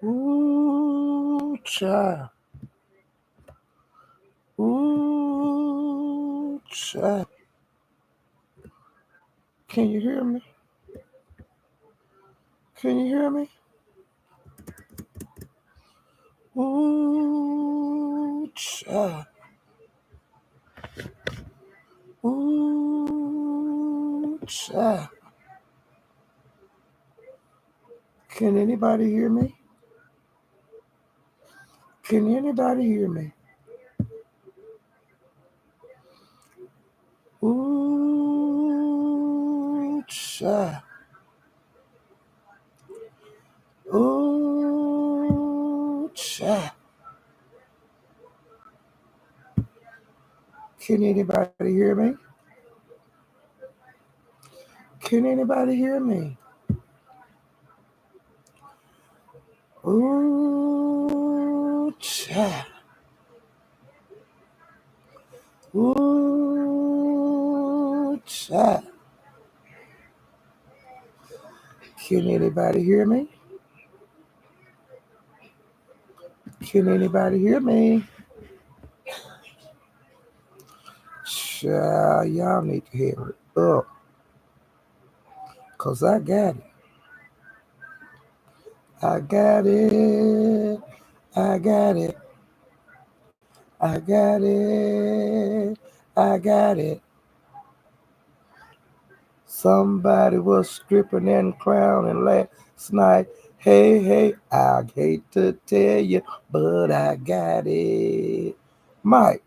Ooh, child. Ooh, child. Can you hear me? Can you hear me? Ooh, child. Ooh, child. Can anybody hear me? Can anybody hear me? Ooh, child. Ooh, child. Can anybody hear me? Can anybody hear me? Ooh, child. Ooh, child. Can anybody hear me? Can anybody hear me? Child, y'all need to hear it up. Cause I got it. I got it. I got it. I got it. I got it. Somebody was stripping and clowning last night. Hey, hey, I hate to tell you, but I got it. Mike,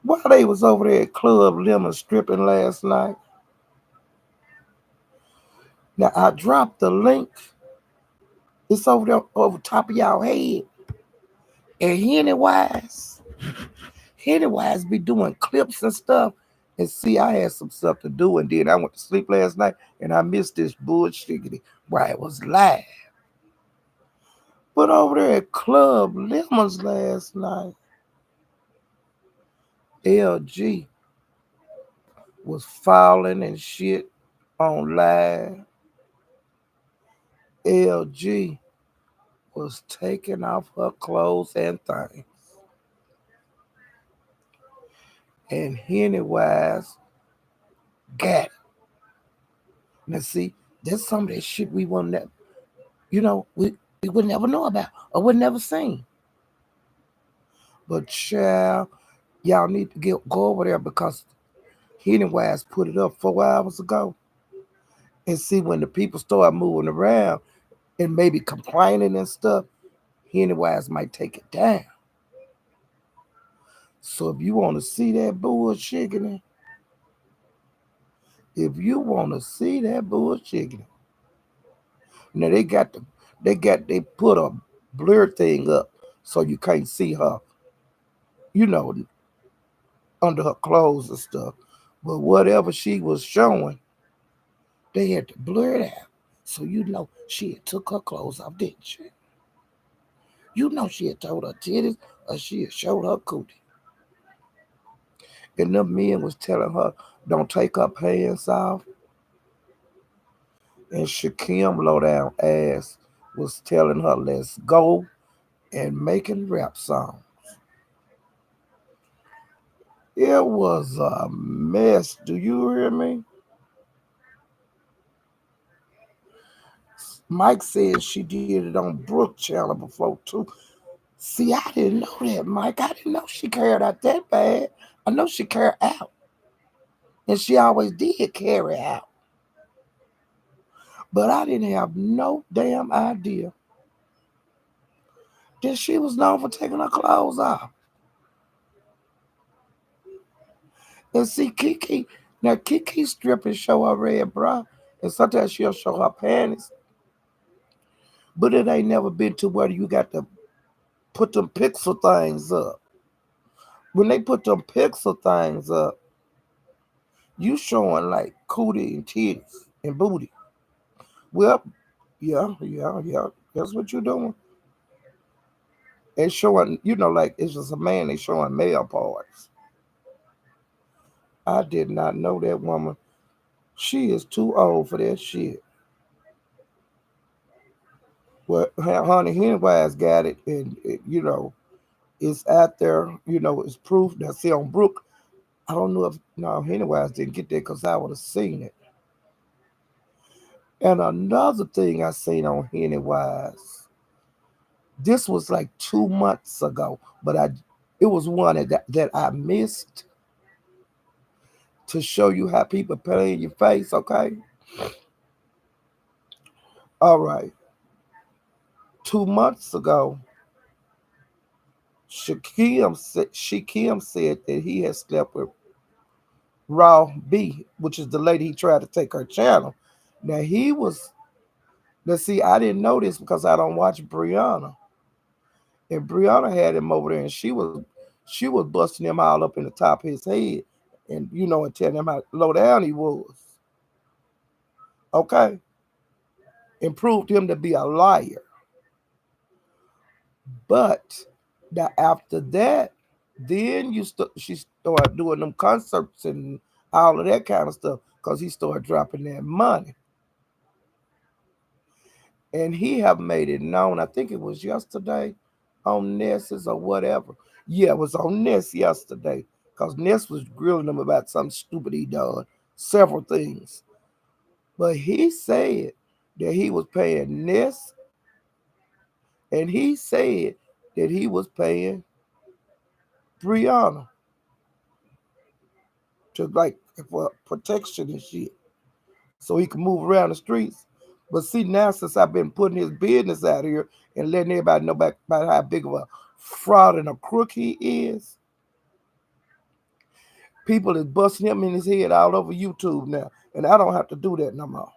while they was over there at Club Lemon stripping last night, now I dropped the link. It's over there over top of y'all head. And Henny Wise be doing clips and stuff. And see, I had some stuff to do, and then I went to sleep last night, and I missed this bullshit where it was live. But over there at Club Lemons last night, LG was falling and shit on live. LG was taking off her clothes and things. And Henny Wise got it. Now see, that's some of that shit we wouldn't never, we would never know about or would never seen. But child, y'all need to go over there because Henny Wise put it up 4 hours ago. And see when the people start moving around and maybe complaining and stuff, Henny Wise might take it down. So if you want to see that bullshit, now they put a blur thing up so you can't see her, you know, under her clothes and stuff. But whatever she was showing, they had to blur it out. So she had took her clothes off, didn't she? She had told her titties or she had showed her cootie. And them men was telling her, don't take her pants off. And Shakim low down ass was telling her, let's go and making rap songs. It was a mess. Do you hear me? Mike said she did it on Brooke channel before too. See, I didn't know that, Mike. I didn't know she carried out that bad. I know she carried out. And she always did carry out. But I didn't have no damn idea that she was known for taking her clothes off. And see, Kiki strip and show her red bra, and sometimes she'll show her panties. But it ain't never been to where you got to put them pixel things up. When they put them pixel things up, you showing like cootie and titties and booty. Well, yeah. That's what you're doing. And showing, like it's just a man, they showing male parts. I did not know that woman. She is too old for that shit. Well, Honey Henwise got it, and it's out there. It's proof. Now, see on Brook, I don't know if no Hennywise didn't get there because I would have seen it. And another thing I seen on Hennywise, this was like 2 months ago, but it was one that I missed to show you how people play in your face. Okay, all right. 2 months ago, Shakim said that he had slept with Raw B, which is the lady he tried to take her channel. Now he was. Let's see, I didn't know this because I don't watch Brianna. And Brianna had him over there, and she was busting him all up in the top of his head, and telling him how low down he was. Okay, and proved him to be a liar. But now after that, then she started doing them concerts and all of that kind of stuff because he started dropping that money. And he have made it known. I think it was yesterday on Ness's or whatever. Yeah, it was on Ness yesterday because Ness was grilling him about something stupid he done, several things. But he said that he was paying Ness, and he said that he was paying Brianna to like for protection and shit, so he could move around the streets. But see, now since I've been putting his business out here and letting everybody know about how big of a fraud and a crook he is, people is busting him in his head all over YouTube now. And I don't have to do that no more.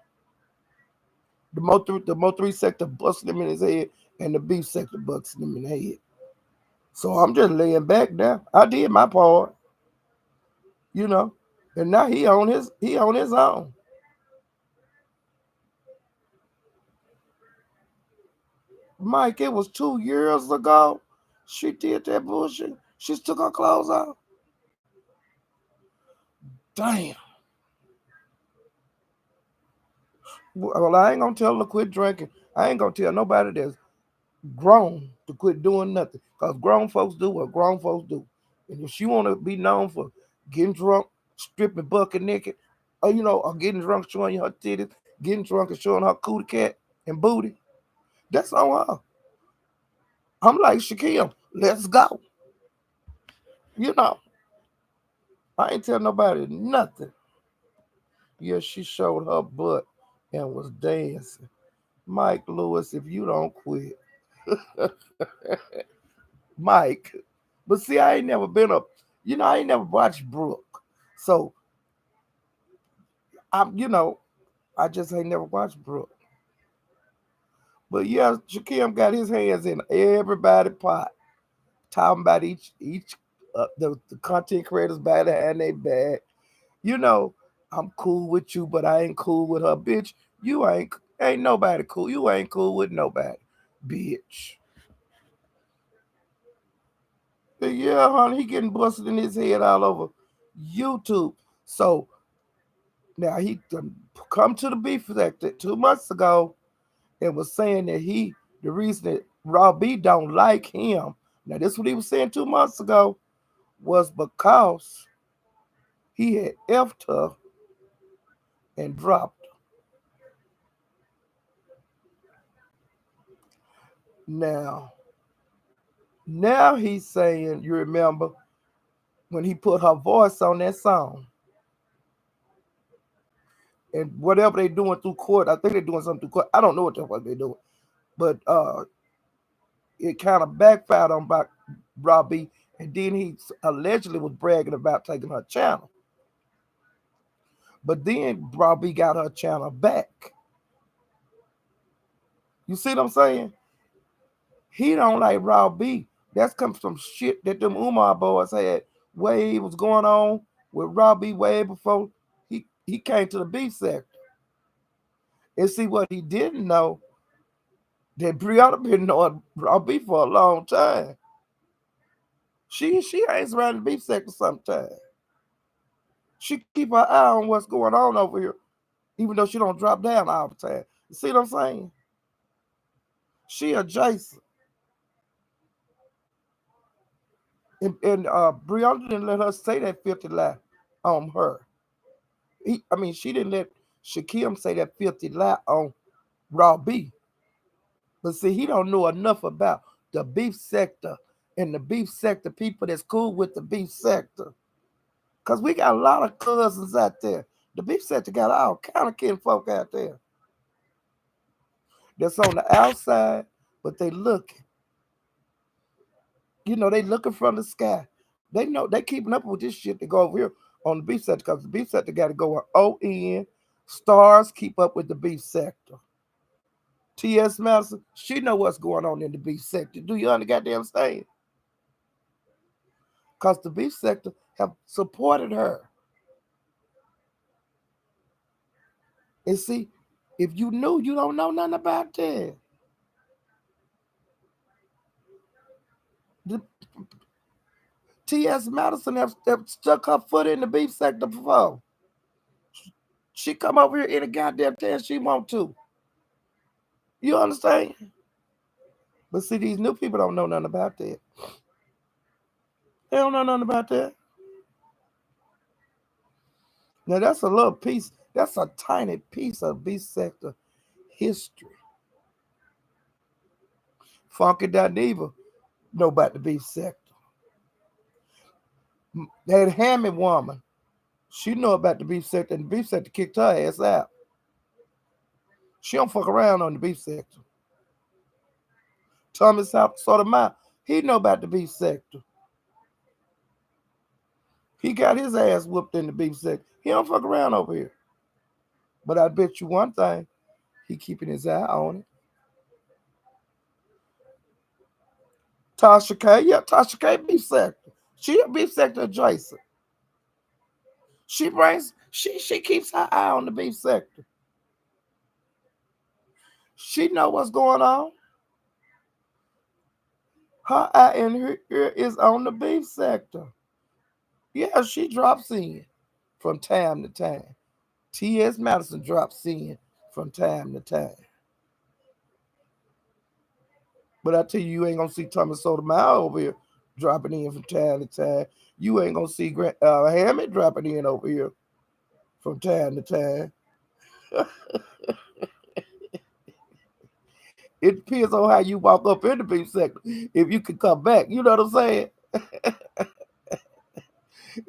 The Mo3 sector busting him in his head, and the beef sector busting him in the head. So I'm just laying back now. I did my part, you know. And now he on his own. Mike, it was 2 years ago. She did that bullshit. She took her clothes off. Damn. Well, I ain't gonna tell her to quit drinking. I ain't gonna tell nobody that's grown to quit doing nothing. Cause grown folks do what grown folks do. And if she wanna be known for getting drunk, stripping bucket naked, or getting drunk showing you her titties, getting drunk and showing her cootie cat and booty, that's on her. I'm like Shaquille, let's go. You know, I ain't tell nobody nothing. Yeah, she showed her butt and was dancing. Mike Lewis, if you don't quit, Mike. But see, I ain't never been up. I ain't never watched Brooke, so I just ain't never watched Brooke. But yeah, Shakim got his hands in everybody pot, talking about each the content creators by the hand they back. You know, I'm cool with you, but I ain't cool with her, bitch. You ain't nobody cool. You ain't cool with nobody, bitch. But yeah, honey, he getting busted in his head all over YouTube. So now he done come to the beef sector 2 months ago and was saying that the reason that Raw B don't like him. Now this what he was saying 2 months ago was because he had effed her and dropped her. Now, now he's saying, you remember when he put her voice on that song and whatever they doing through court, I think they're doing something through court. I don't know what the fuck they're doing, but it kind of backfired on Robbie, and then he allegedly was bragging about taking her channel. But then Robbie got her channel back. You see what I'm saying? He don't like Raw B. That's come from shit that them Umar boys had way was going on with Raw B way before he came to the beef sector. And see what he didn't know that Brianna been knowing Raw B for a long time. She hangs around the beef sector sometimes. She keep her eye on what's going on over here, even though she don't drop down all the time. You see what I'm saying? She adjacent. And Brianna didn't let her say that filthy lie on her. She didn't let Shakim say that filthy lie on raw beef. But see, he don't know enough about the beef sector and the beef sector people that's cool with the beef sector. Cause we got a lot of cousins out there. The beef sector got all kind of kinfolk out there that's on the outside, but they looking. They looking from the sky. They know they keeping up with this shit to go over here on the beef sector because the beef sector got to go on ON. Stars keep up with the beef sector. T.S. Madison, she know what's going on in the beef sector. Do you understand? Because the beef sector have supported her. And see, if you knew, you don't know nothing about that. The T.S. Madison have stuck her foot in the beef sector before. She come over here any goddamn time she want to. You understand? But see, these new people don't know nothing about that. They don't know nothing about that. Now that's a little piece. That's a tiny piece of beef sector history. Funky Dineva know about the beef sector. That Hammond woman, she know about the beef sector, and the beef sector kicked her ass out. She don't fuck around on the beef sector. Thomas Sotomayor, he know about the beef sector. He got his ass whooped in the beef sector. He don't fuck around over here. But I bet you one thing, he keeping his eye on it. Tasha K beef sector. She a beef sector adjacent. She keeps her eye on the beef sector. She know what's going on. Her eye in her ear is on the beef sector. Yeah, she drops in from time to time. T.S. Madison drops in from time to time. But I tell you, you ain't gonna see Thomas Sotomayor over here dropping in from time to time. You ain't gonna see Hammond dropping in over here from time to time. It depends on how you walk up in the beef sector. If you can come back, you know what I'm saying?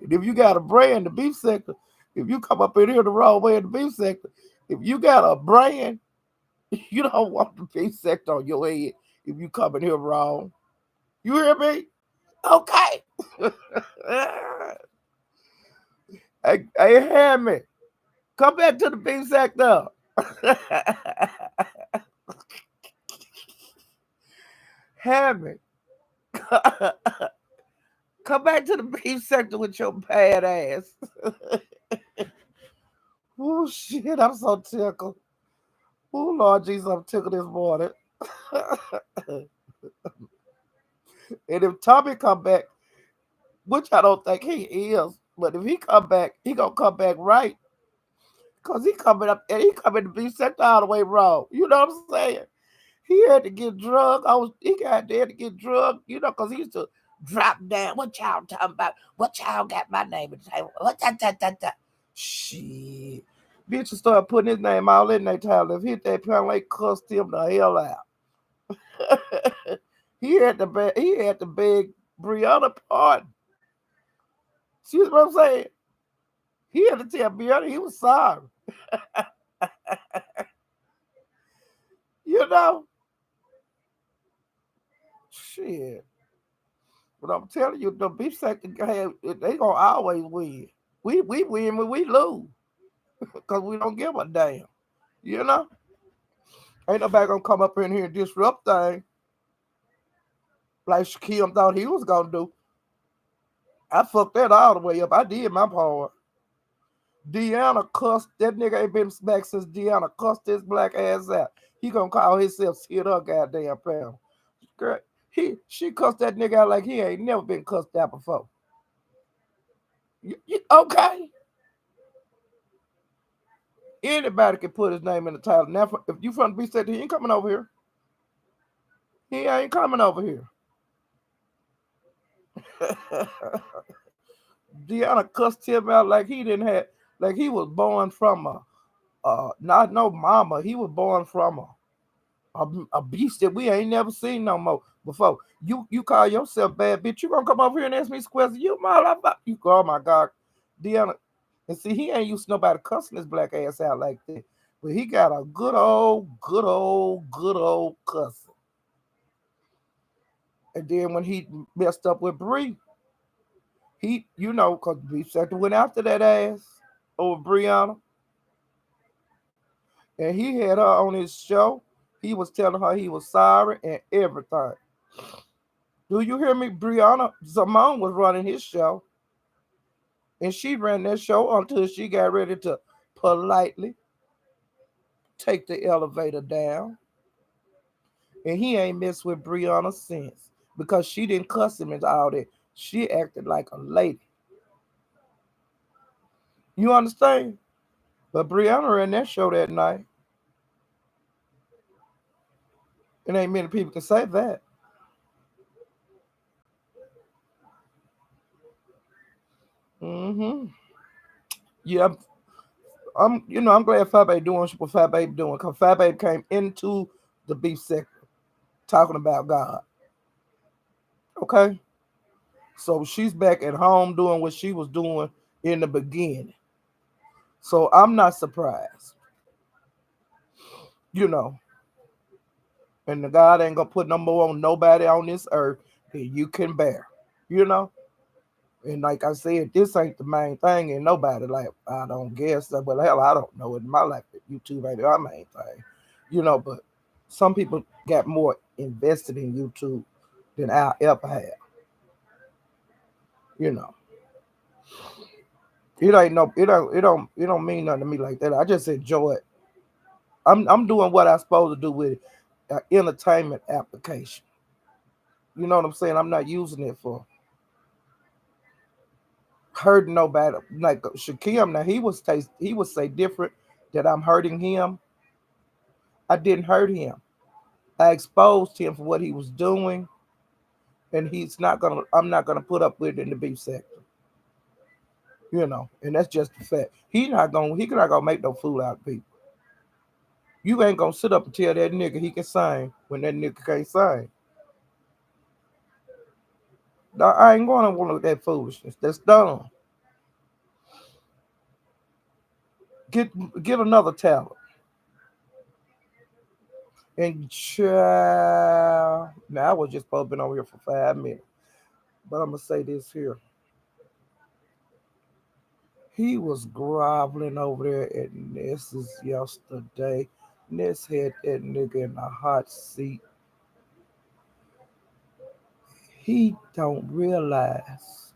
And if you got a brand, the beef sector, if you come up in here the wrong way in the beef sector, if you got a brand, you don't want the beef sector on your head if you come in here wrong. You hear me? Okay. Hey, Hammond, come back to the beef sector. Hammond, come back to the beef sector with your bad ass. Oh, shit, I'm so tickled. Oh, Lord Jesus, I'm tickled this morning. And if Tommy come back, which I don't think he is, but if he come back, he gonna come back right. Cause he coming up and he coming to be sent all the way wrong. You know what I'm saying? He had to get drugged. He got there to get drugged, cause he used to drop down. What y'all talking about? What y'all got my name in the table? What that? Shit. Bitches started putting his name all in their title. If hit that panel, they cussed him the hell out. He had to beg Brianna pardon. See what I'm saying? He had to tell Brianna he was sorry. You know? Shit. But I'm telling you, the beef sector they gonna always win. We win when we lose. Because we don't give a damn. You know? Ain't nobody gonna come up in here and disrupt things like Shaquille thought he was gonna do. I fucked that all the way up. I did my part. Deanna cussed that nigga ain't been back since Deanna cussed his black ass out. He gonna call himself hit her goddamn pound. Girl, she cussed that nigga out like he ain't never been cussed out before. Okay? Anybody can put his name in the title. Now, if you from the beef sector, he ain't coming over here. He ain't coming over here. Deanna cussed him out like he didn't have, like he was born from not no mama. He was born from a beast that we ain't never seen no more before. You call yourself bad bitch. You gonna come over here and ask me questions? You motherfucker. You go, oh my God, Deanna. And see, he ain't used to nobody cussing his black ass out like that. But he got a good old cussing. And then when he messed up with Bree, cause Beef Sector went after that ass over Brianna, and he had her on his show. He was telling her he was sorry and everything. Do you hear me? Brianna Simone was running his show, and she ran that show until she got ready to politely take the elevator down. And he ain't messed with Brianna since because she didn't cuss him and all that. She acted like a lady. You understand? But Brianna ran that show that night. It ain't many people can say that. Hmm. Yeah, I'm glad Fabe doing what Fabe doing because Fabe came into the beef sector talking about God. Okay, so she's back at home doing what she was doing in the beginning. So I'm not surprised, you know. And the God ain't gonna put no more on nobody on this earth that you can bear, you know. And like I said, this ain't the main thing, and nobody like I don't guess that. But hell, I don't know in my life that YouTube ain't our main thing, you know. But some people got more invested in YouTube than I ever have, you know. It don't mean nothing to me like that. I just enjoy it. I'm doing what I'm supposed to do with it, entertainment application. You know what I'm saying? I'm not using it for hurting nobody. Like Shakim, now he would say different that I'm hurting him. I didn't hurt him. I exposed him for what he was doing, and I'm not gonna put up with it in the beef sector, you know. And that's just the fact. He not gonna make no fool out of people. You ain't gonna sit up and tell that nigga he can sing when that nigga can't sing. I ain't gonna want that foolishness. That's dumb. Get get another talent. And now I was just supposed to been over here for 5 minutes, but I'm gonna say this here. He was groveling over there at Ness's yesterday. Ness had that nigga in a hot seat. He don't realize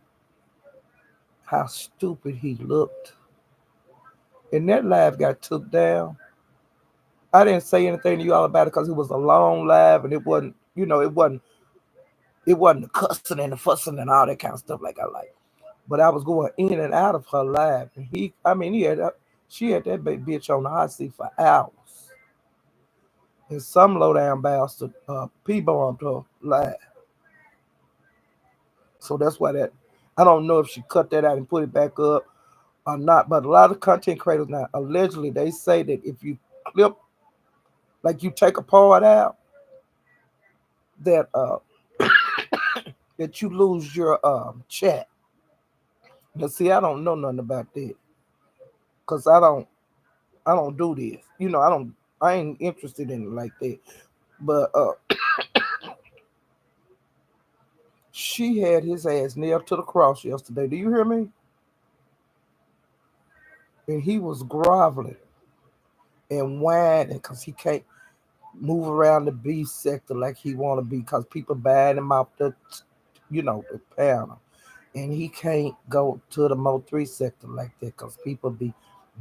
how stupid he looked. And that live got took down. I didn't say anything to you all about it because it was a long live and it wasn't the cussing and the fussing and all that kind of stuff like I like. But I was going in and out of her live. And she had that bitch on the hot seat for hours. And some low down bastard P-bombed her live. So that's why I don't know if she cut that out and put it back up or not. But a lot of content creators now, allegedly, they say that if you clip, like you take a part out, that that you lose your chat. Now see, I don't know nothing about that. Cause I don't do this. I ain't interested in it like that. But she had his ass nailed to the cross yesterday. Do you hear me? And he was groveling and whining because he can't move around the B sector like he want to be because people buying him off the panel. And he can't go to the Mo 3 sector like that because people be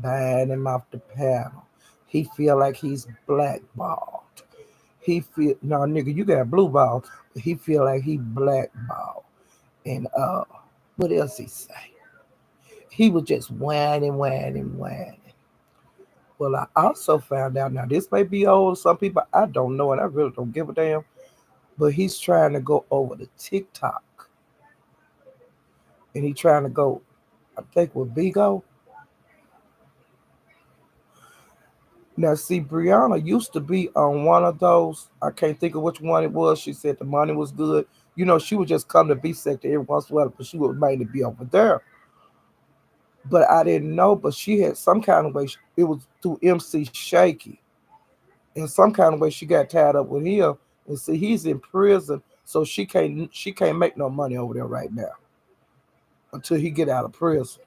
buying him off the panel. He feel like he's blackballed. He feel no nigga, you got blue ball. He feel like he blackballed. And what else he say? He was just whining, whining, whining. Well, I also found out now this may be old. Some people I don't know, and I really don't give a damn. but he's trying to go over to TikTok, and he trying to go, I think with Bigo. Now, see, Brianna used to be on one of those. I can't think of which one it was. She said the money was good. She would just come to B sector every once in a while, but she would mainly be over there. But I didn't know. But she had some kind of way. It was through MC Shaky. In some kind of way, she got tied up with him. And see, he's in prison, so she can't make no money over there right now until he get out of prison.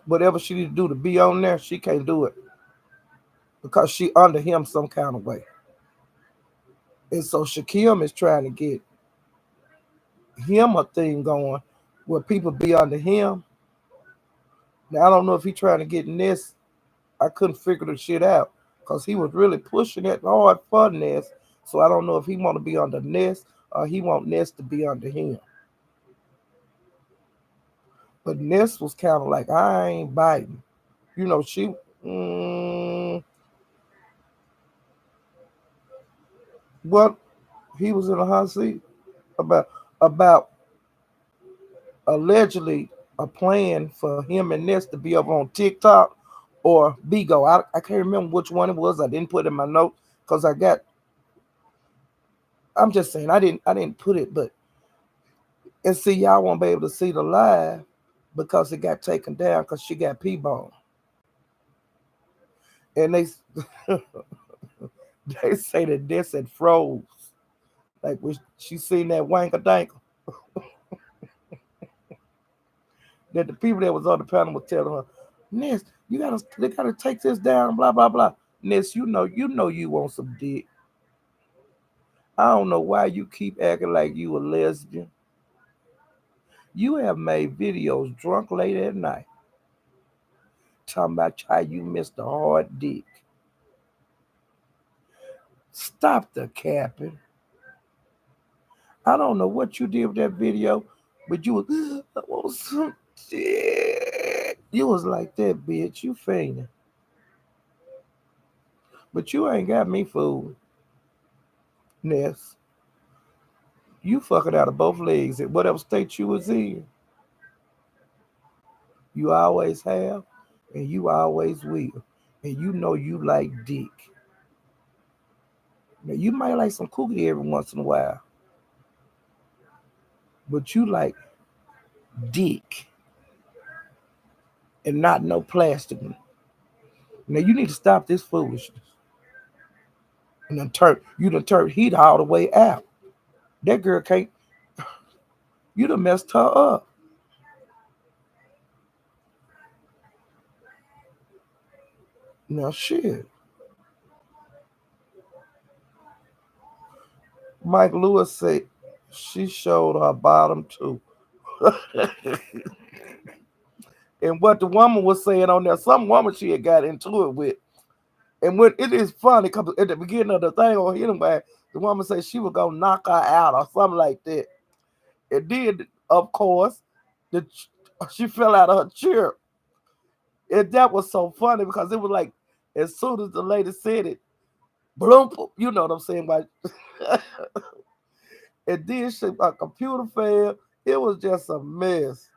Whatever she need to do to be on there, she can't do it because she under him some kind of way. And so Shakim is trying to get him a thing going where people be under him. Now I don't know if he trying to get Ness. I couldn't figure the shit out because he was really pushing it hard for Ness. So I don't know if he want to be under Ness or he want Ness to be under him. But Ness was kind of like, I ain't biting. She, mm, what he was in a hot seat about allegedly a plan for him and Ness to be up on TikTok or Bigo. I can't remember which one it was. I didn't put it in my notes because I'm just saying I didn't put it, but and see y'all won't be able to see the live because it got taken down because she got P-bone. And they say that Ness had froze. Like when she seen that wanker danker. That the people that was on the panel was telling her, Ness, they gotta take this down, blah blah blah. Ness, you want some dick. I don't know why you keep acting like you a lesbian. You have made videos drunk late at night talking about how you missed a hard dick. Stop the capping. I don't know what you did with that video, but you was I want some dick. You was like that, bitch. You fainting. But you ain't got me fooled, Ness. You fucking out of both legs at whatever state you was in. You always have, and you always will. And you like dick. Now you might like some cookie every once in a while, but you like dick and not no plastic. Now you need to stop this foolishness. And you done turned heat all the way out. That girl can't. You done messed her up. Now shit. Mike Lewis said she showed her bottom too. And what the woman was saying on there, some woman she had got into it with. And when it is funny, because at the beginning of the thing on anyway, the woman said she was gonna knock her out or something like that. It did, of course. The, she fell out of her chair. And that was so funny because it was like as soon as the lady said it, bloom, you know what I'm saying? Like, and then my computer failed. It was just a mess.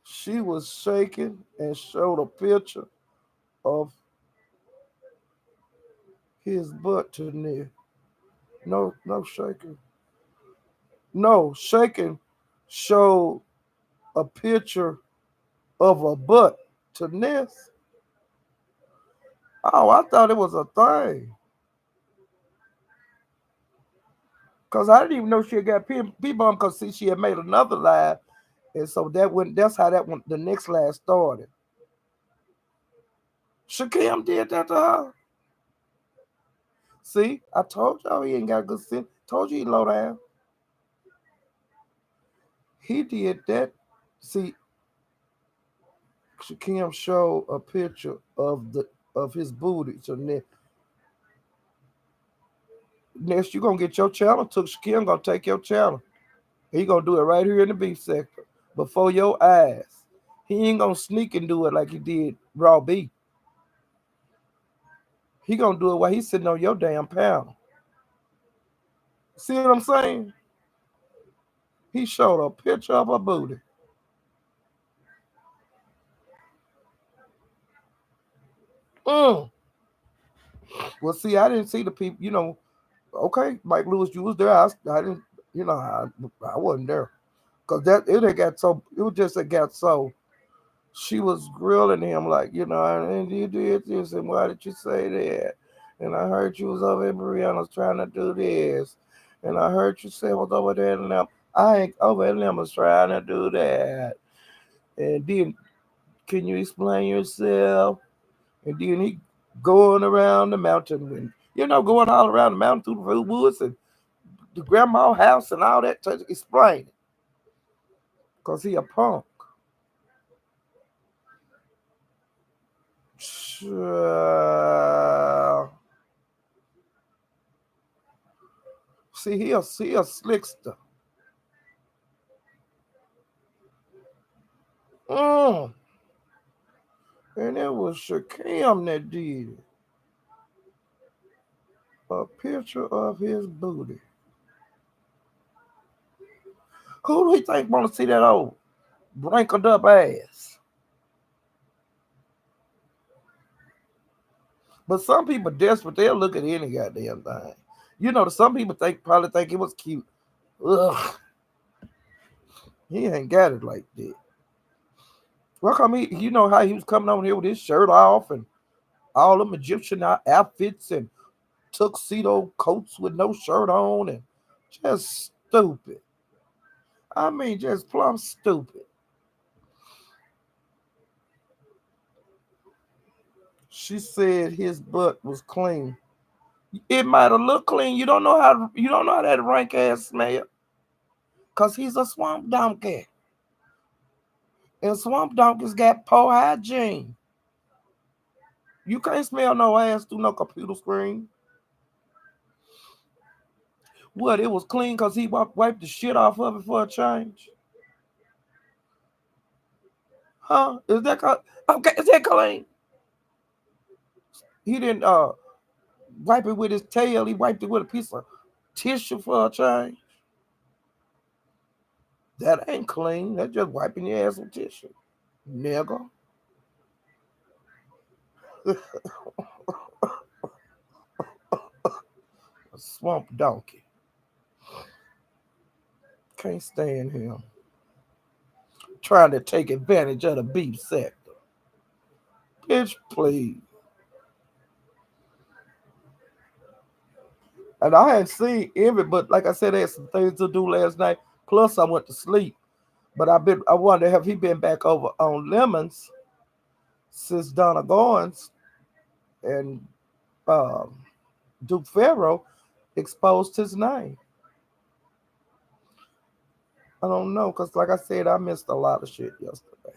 She was shaking and showed a picture of his butt to Nick. No, no shaking. No, shaking showed a picture of a butt to Ness. Oh, I thought it was a thing. Cause I didn't even know she had got P-bomb because see she had made another live. And so that's how that one the next live started. Shakim did that to her. See, I told y'all he ain't got good sense. Told you he low down. He did that. See, Shakim showed a picture of his booty. So next you gonna get your channel took. Shakim gonna take your channel. He gonna do it right here in the beef sector before your eyes. He ain't gonna sneak and do it like he did raw beef. He gonna do it while he's sitting on your damn panel. See what I'm saying? He showed a picture of her booty. Mm. Well, see, I didn't see the people. Okay, Mike Lewis, you was there. I didn't. I wasn't there because that it had got so. It was just it got so. She was grilling him like, and you did this, and why did you say that? And I heard you was over in Brianna's trying to do this, and I heard you say was over there in them. I ain't over in them was trying to do that. And then, can you explain yourself? And then he going around the mountain, and going all around the mountain through the woods and the grandma house and all that to explain it, cause he a punk. See, he a slickster. Mm. And it was Shakim that did it. A picture of his booty. Who do he think want to see that old wrinkled up ass? But some people desperate, they'll look at any goddamn thing. Some people probably think it was cute. Ugh, he ain't got it like that. Well, come you know how he was coming over here with his shirt off and all them Egyptian outfits and tuxedo coats with no shirt on and just stupid. I mean, just plumb stupid. She said his butt was clean. It might have looked clean. You don't know how that rank ass smell. Cause he's a swamp donkey. And swamp donkeys got poor hygiene. You can't smell no ass through no computer screen. What, it was clean cause he wiped the shit off of it for a change? Huh? Okay, is that clean? He didn't wipe it with his tail, he wiped it with a piece of tissue for a change. That ain't clean. That's just wiping your ass with tissue. Nigga. A swamp donkey. Can't stand him. Trying to take advantage of the beef sector. Bitch, please. And I hadn't seen Envy, but like I said, I had some things to do last night. Plus, I went to sleep. But I wonder, have he been back over on Lemons since Donna Goins and um, Duke Farrow exposed his name? I don't know, because like I said, I missed a lot of shit yesterday.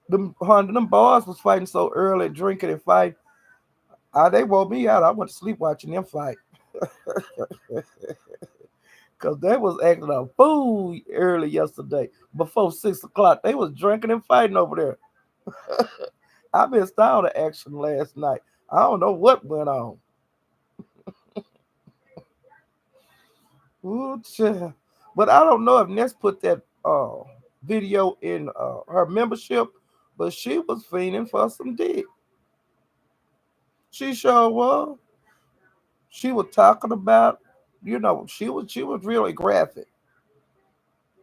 Them boys was fighting so early, drinking and fighting. They woke me out. I went to sleep watching them fight. Because they was acting a fool early yesterday. Before 6 o'clock, they was drinking and fighting over there. I missed all the action last night. I don't know what went on. Ooh, child. But I don't know if Ness put that video in her membership, but she was fiending for some dick. She sure was. She was talking about, she was really graphic,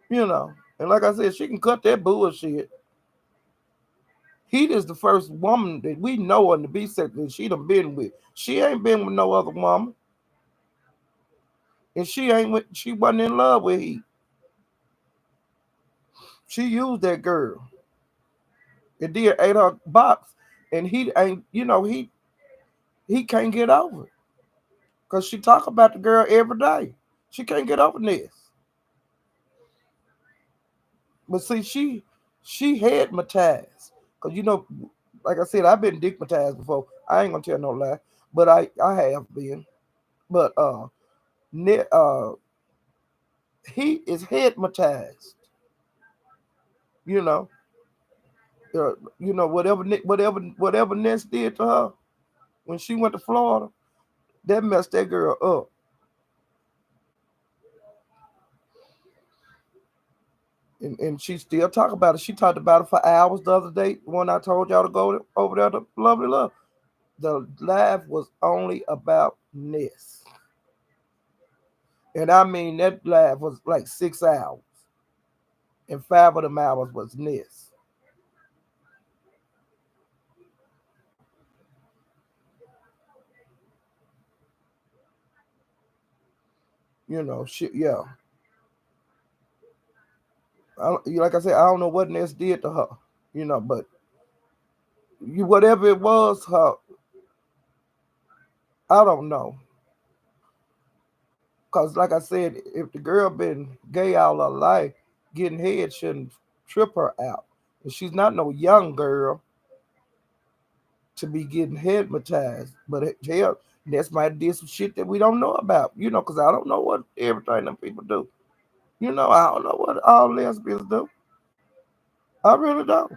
And like I said, she can cut that bullshit. He is the first woman that we know in the B sector that she done been with. She ain't been with no other woman. And she wasn't in love with he. She used that girl and did ate her box. And he ain't, he can't get over it. Cause she talk about the girl every day. She can't get over this. But see, she hypnotized. Cause like I said, I've been dickmatized before. I ain't gonna tell no lie. But I have been. But he is hypnotized. You know, whatever Ness did to her. When she went to Florida, that messed that girl up. And she still talk about it. She talked about it for hours the other day when I told y'all to go over there to Lovely Love. The live was only about Ness. And I mean, that live was like 6 hours. And 5 of them hours was Ness. Shit, yeah. Like I said, I don't know what Ness did to her, but whatever it was, I don't know. Cause like I said, if the girl been gay all her life, getting head shouldn't trip her out. And she's not no young girl to be getting hypnotized. But hell, that's might did some shit that we don't know about. Cause I don't know what everything them people do. I don't know what all lesbians do. I really don't.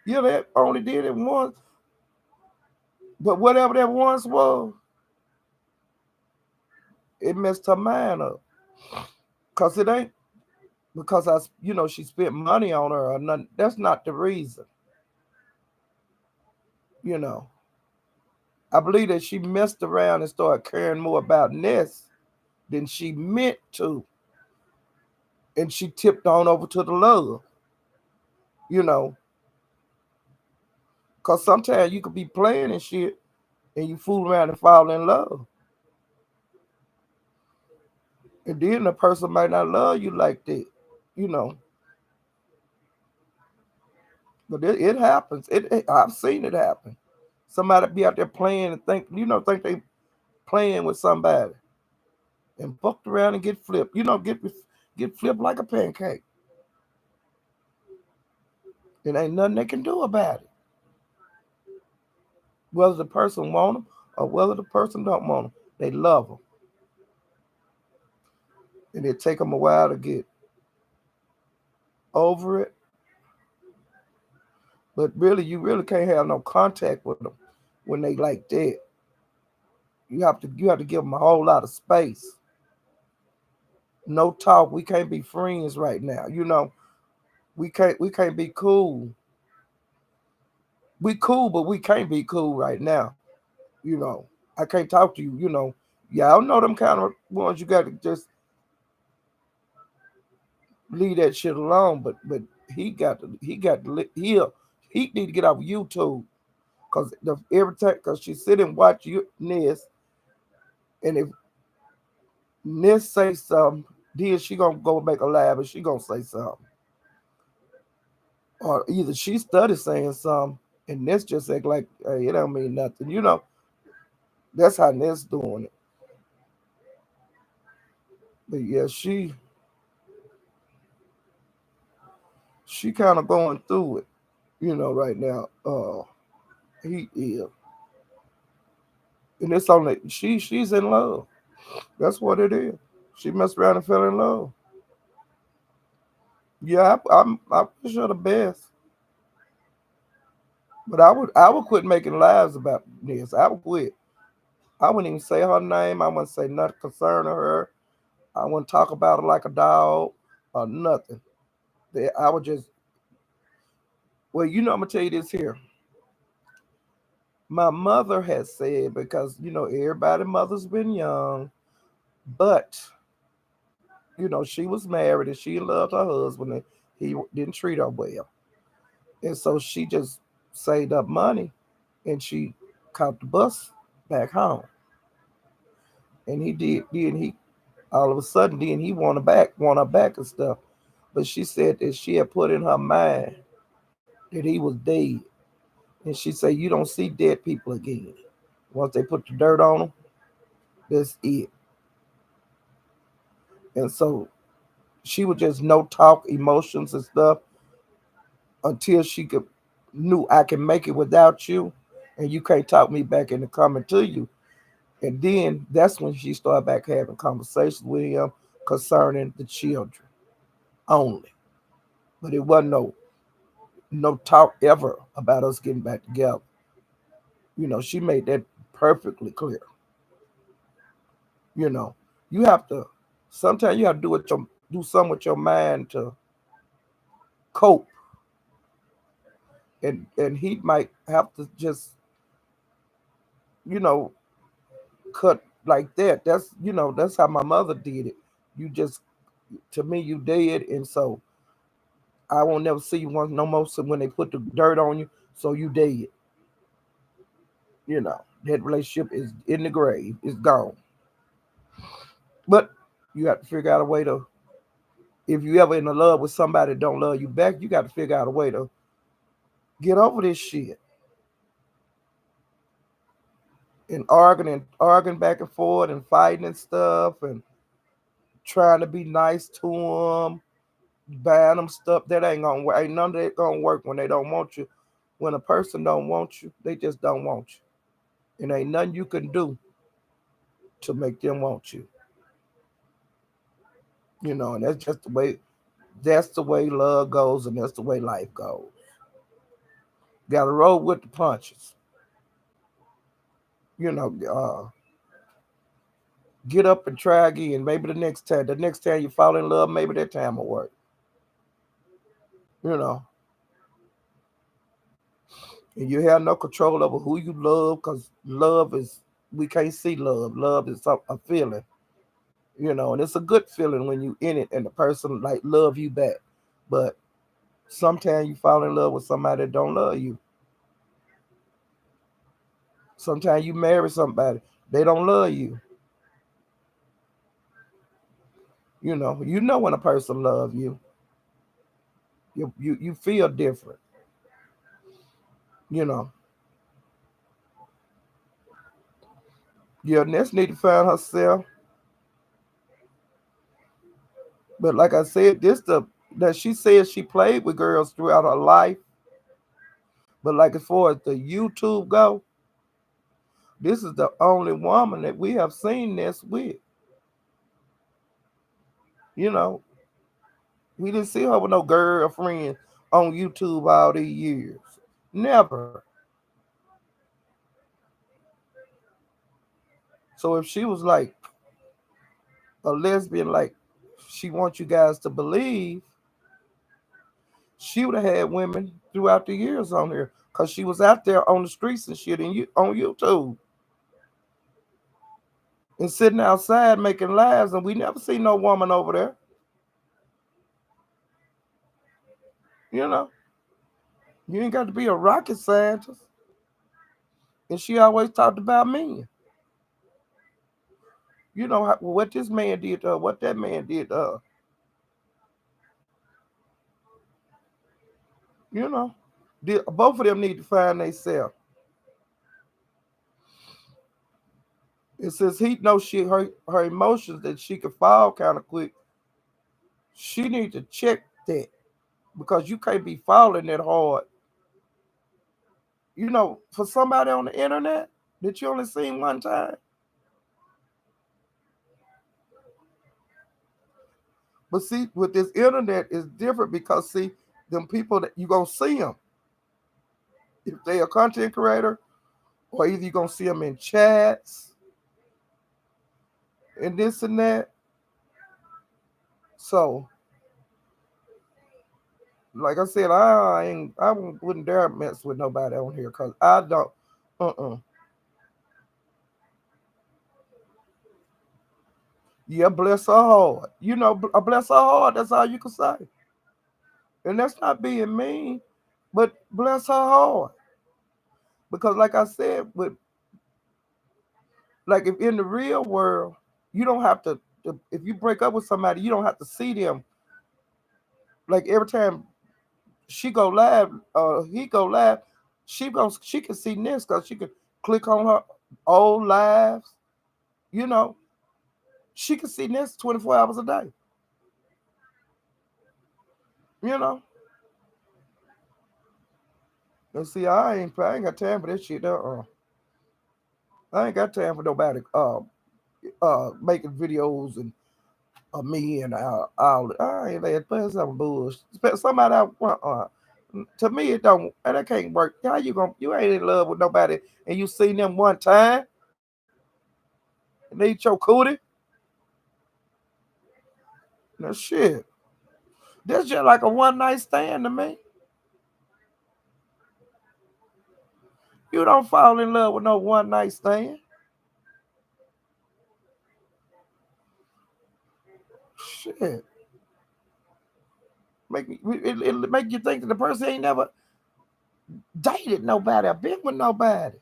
Yeah, they only did it once. But whatever that once was, it messed her mind up. Cause it ain't because she spent money on her or nothing. That's not the reason. You know, I believe that she messed around and started caring more about Ness than she meant to, and she tipped on over to the love. You know, cause sometimes you could be playing and shit, and you fool around and fall in love, and then the person might not love you like that. You know, but it happens. I've seen it happen. Somebody be out there playing and think they playing with somebody and fucked around and get flipped. Get flipped like a pancake. It ain't nothing they can do about it. Whether the person want them or whether the person don't want them, they love them, and it take them a while to get over it. But really, you really can't have no contact with them when they like that. You have to give them a whole lot of space. No talk. We can't be friends right now. We can't be cool. We cool, but we can't be cool right now. You know, I can't talk to you. Y'all know them kind of ones you got to just leave that shit alone. But he need to get off YouTube because every time because she sit and watch you Ness, and if Ness say something, then she gonna go make a live and she gonna say something, or either she study saying something and Ness just act like hey, it don't mean nothing. That's how Ness doing it. But yeah, she kind of going through it, right now. He is, and it's only she's in love. That's what it is. She messed around and fell in love. Yeah, I wish her the best, but I would quit making lies about this. I would quit. I wouldn't even say her name. I wouldn't say nothing concerning her. I wouldn't talk about her like a dog or nothing. I would just well, I'm gonna tell you this here. My mother has said because everybody mother's been young, but she was married and she loved her husband and he didn't treat her well. And so she just saved up money and she caught the bus back home. And he all of a sudden then he want her back and stuff. But she said that she had put in her mind that he was dead. And she said, you don't see dead people again. Once they put the dirt on them, that's it. And so she would just no talk emotions and stuff until she could knew I can make it without you and you can't talk me back into coming to you. And then that's when she started back having conversations with him concerning the children only. But it wasn't no no talk ever about us getting back together. She made that perfectly clear. You know, you have to sometimes you have to do something with your mind to cope, and he might have to just you know cut like that. That's how my mother did it. You just to me you dead, and so I won't never see you once no more. So when they put the dirt on you, so you dead. That relationship is in the grave. It's gone. But you have to figure out a way to. If you ever in a love with somebody that don't love you back, you got to figure out a way to get over this shit. And arguing back and forth and fighting and stuff and trying to be nice to them, buying them stuff that ain't gonna work. Ain't none of that gonna work when they don't want you. When a person don't want you, they just don't want you, and ain't nothing you can do to make them want you. And that's just the way. That's the way love goes, and that's the way life goes. Got to roll with the punches. You know, uh, get up and try again. Maybe the next time you fall in love, maybe that time will work. You know, and you have no control over who you love because love is we can't see love. Love is a feeling. And it's a good feeling when you in it and the person like love you back. But sometimes you fall in love with somebody that don't love you. Sometimes you marry somebody they don't love you. You know when a person love you. You feel different. You know. Yeah, Ness need to find herself. But like I said, this the that she said she played with girls throughout her life. But like as far as the YouTube go, this is the only woman that we have seen this with. You know, we didn't see her with no girlfriend on YouTube all these years. Never. So if she was like a lesbian, like she wants you guys to believe, she would have had women throughout the years on here because she was out there on the streets and shit on YouTube and sitting outside making lives, and we never see no woman over there. You know, you ain't got to be a rocket scientist. And she always talked about men. What this man did to her, what that man did to her. You know, both of them need to find themselves. It says he knows her emotions that she could fall kind of quick. She need to check that because you can't be falling that hard. For somebody on the internet that you only seen one time. But see, with this internet, it's different because see, them people that you gonna see them if they a content creator, or either you gonna see them in chats and this and that. So, like I said, I wouldn't dare mess with nobody on here because I don't. Uh. Yeah, bless her heart. Bless her heart. That's all you can say. And that's not being mean, but bless her heart. Because, like I said, like if in the real world, you don't have to. If you break up with somebody, you don't have to see them. Like every time she go live, he go live, she can see this because she can click on her old lives. You know, she can see this 24 hours a day. You know, and see, I ain't got time for this shit. I ain't got time for nobody making videos and me and all. I ain't that. Put some bullshit. Somebody To me, it don't. And that can't work. How you gonna? You ain't in love with nobody, and you seen them one time, and they eat your cootie. No shit. That's just like a one night stand to me. You don't fall in love with no one night stand. Shit. It make you think that the person ain't never dated nobody or been with nobody.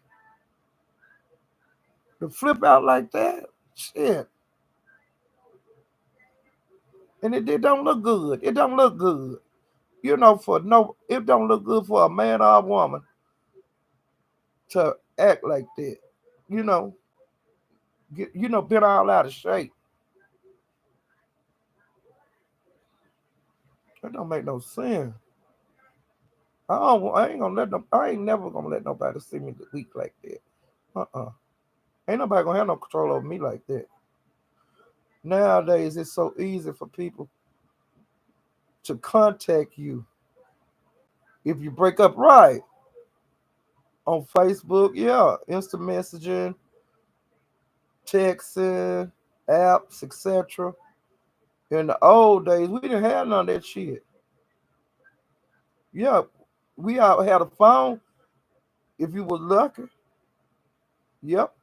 To flip out like that, shit. And it don't look good. It don't look good. For no, it don't look good for a man or a woman to act like that. You know, been all out of shape. That don't make no sense. I ain't gonna let them. I ain't never gonna let nobody see me weak like that. Ain't nobody gonna have no control over me like that. Nowadays, it's so easy for people to contact you if you break up right on Facebook. Yeah, instant messaging, texting, apps, etc. In the old days, we didn't have none of that shit. Yeah, we all had a phone if you was lucky. Yep.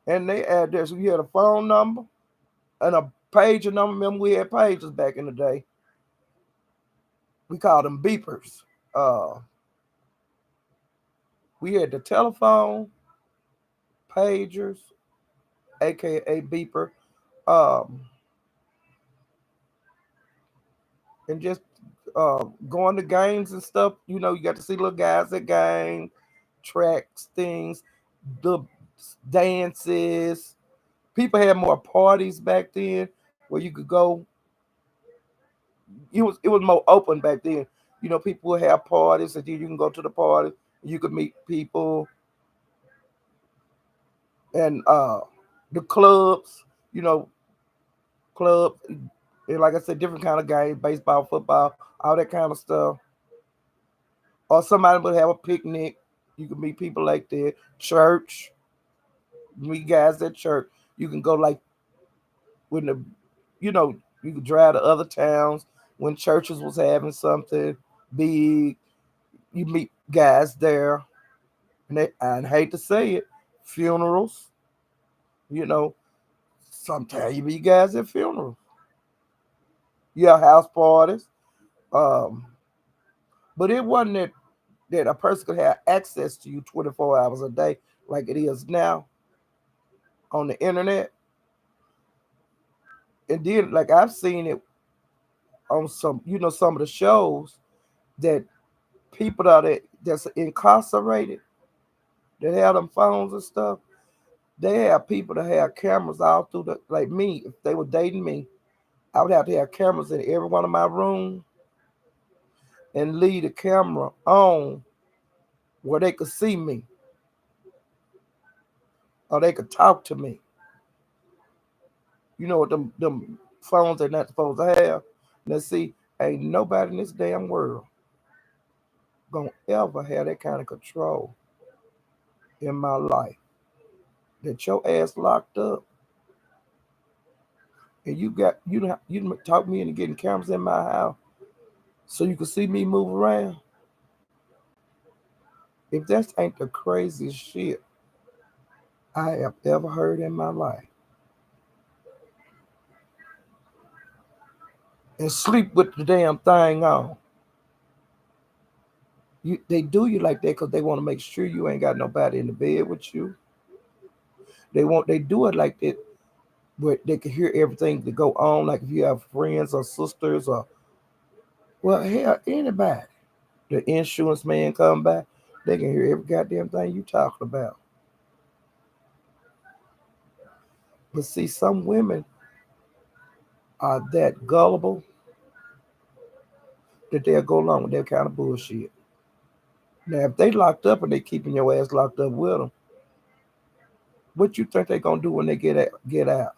And they add this. We had a phone number and a pager number. Remember, we had pages back in the day. We called them beepers. Uh, we had the telephone, pagers, aka beeper, um, and just going to games and stuff. You got to see little guys at games, tracks, things, the dances. People had more parties back then where you could go. It was more open back then. People would have parties, and then you can go to the party. You could meet people, and the clubs. You know, clubs. And like I said, different kind of games, baseball, football, all that kind of stuff. Or somebody would have a picnic. You could meet people like that. Church, meet guys at church. You can go like when you know, you could drive to other towns when churches was having something big. You meet guys there, and I hate to say it, funerals. You know, sometimes you meet guys at funerals. Yeah, house parties. Um, but it wasn't that a person could have access to you 24 hours a day like it is now on the internet. And then, like I've seen it on some of the shows that people that's incarcerated that have them phones and stuff. They have people that have cameras all through like me. If they were dating me, I would have to have cameras in every one of my rooms and leave the camera on where they could see me or they could talk to me. You know what them phones they're not supposed to have. Now see, ain't nobody in this damn world gonna ever have that kind of control in my life. That your ass locked up and you talk me into getting cameras in my house so you can see me move around. If that ain't the craziest shit I have ever heard in my life, and sleep with the damn thing on. They do you like that because they want to make sure you ain't got nobody in the bed with you. They do it like that where they can hear everything that go on. Like if you have friends or sisters or well hell anybody, the insurance man come by, they can hear every goddamn thing you talking about. But see, some women are that gullible that they'll go along with that kind of bullshit. Now, if they locked up and they keeping your ass locked up with them, what you think they gonna do when they get out?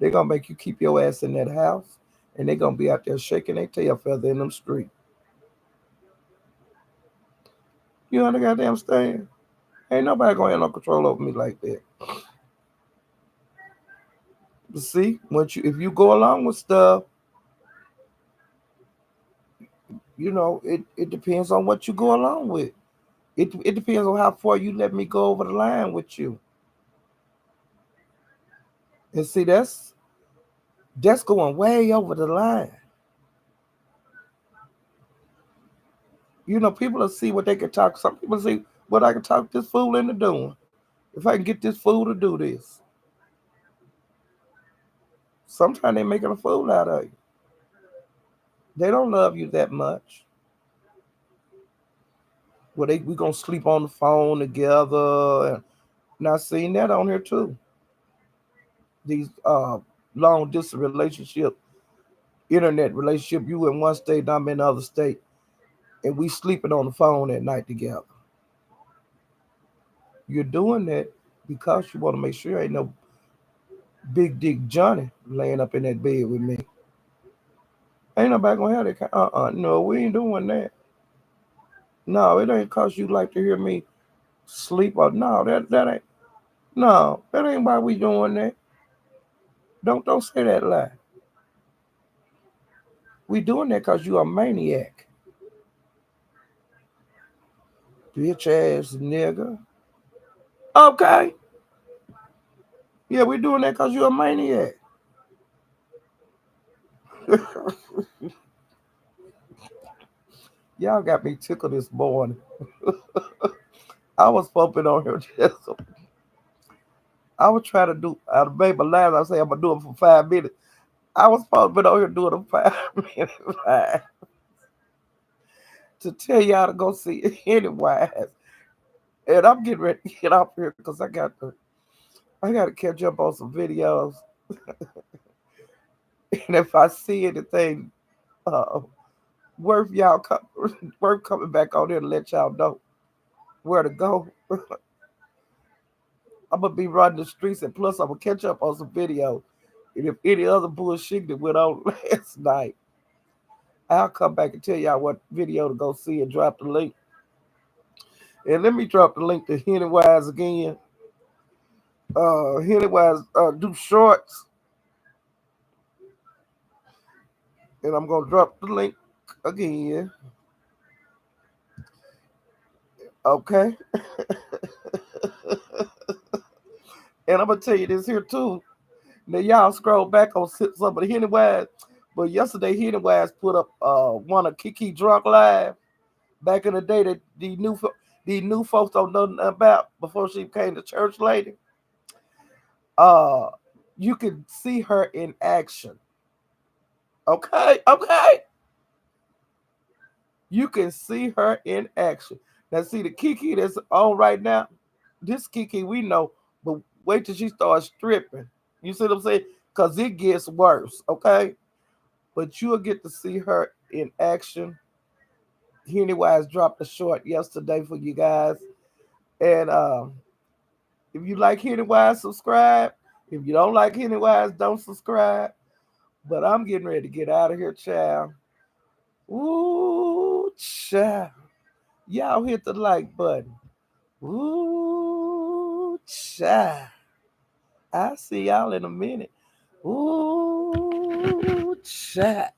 They gonna make you keep your ass in that house and they gonna be out there shaking their tail feather in them streets. You understand? Ain't nobody gonna have no control over me like that. But see, if you go along with stuff, it depends on what you go along with. It depends on how far you let me go over the line with you. And see, that's going way over the line. People will see what they can talk. Some people see what I can talk this fool into doing. If I can get this fool to do this. Sometimes they making a fool out of you. They don't love you that much. Well, we gonna sleep on the phone together, and now seeing that on here too. These long distance relationship, internet relationship. You in one state, I'm in another state, and we sleeping on the phone at night together. You're doing that because you want to make sure ain't no big dick Johnny laying up in that bed with me. Ain't nobody gonna have that. No, we ain't doing that. No, it ain't cause you like to hear me sleep or no, that ain't. No, that ain't why we doing that. Don't say that lie. We doing that cause you a maniac, bitch ass nigga. Okay, yeah, we doing that cause you a maniac. Y'all got me tickled this morning. I was pumping on here just. I was trying to do. I made my last. I say I'm gonna do it for 5 minutes. I was pumping on here doing a 5 minute live to tell y'all to go see it anyways. And I'm getting ready to get off here because I got to catch up on some videos. And if I see anything uh, worth worth coming back on there to let y'all know where to go, I'm gonna be running the streets, and plus I'm gonna catch up on some videos. And if any other bullshit that went on last night, I'll come back and tell y'all what video to go see and drop the link. And let me drop the link to Hennywise again. Hennywise do shorts, and I'm gonna drop the link again. Okay, and I'm gonna tell you this here too. Now y'all scroll back on some of the Hennywise, but yesterday Hennywise put up one of Kiki drunk live back in the day that the new folks don't know nothing about before she became the church lady. Uh, you can see her in action. Okay. You can see her in action. Now, see the Kiki that's on right now. This Kiki we know, but wait till she starts stripping. You see what I'm saying? Cause it gets worse. Okay, but you'll get to see her in action. Hennywise dropped a short yesterday for you guys, and if you like Hennywise, subscribe. If you don't like Hennywise, don't subscribe. But I'm getting ready to get out of here, child. Ooh, child. Y'all hit the like button. Ooh, child. I'll see y'all in a minute. Ooh, child.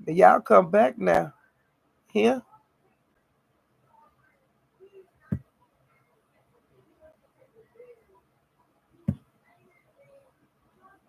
Y'all come back now. Here.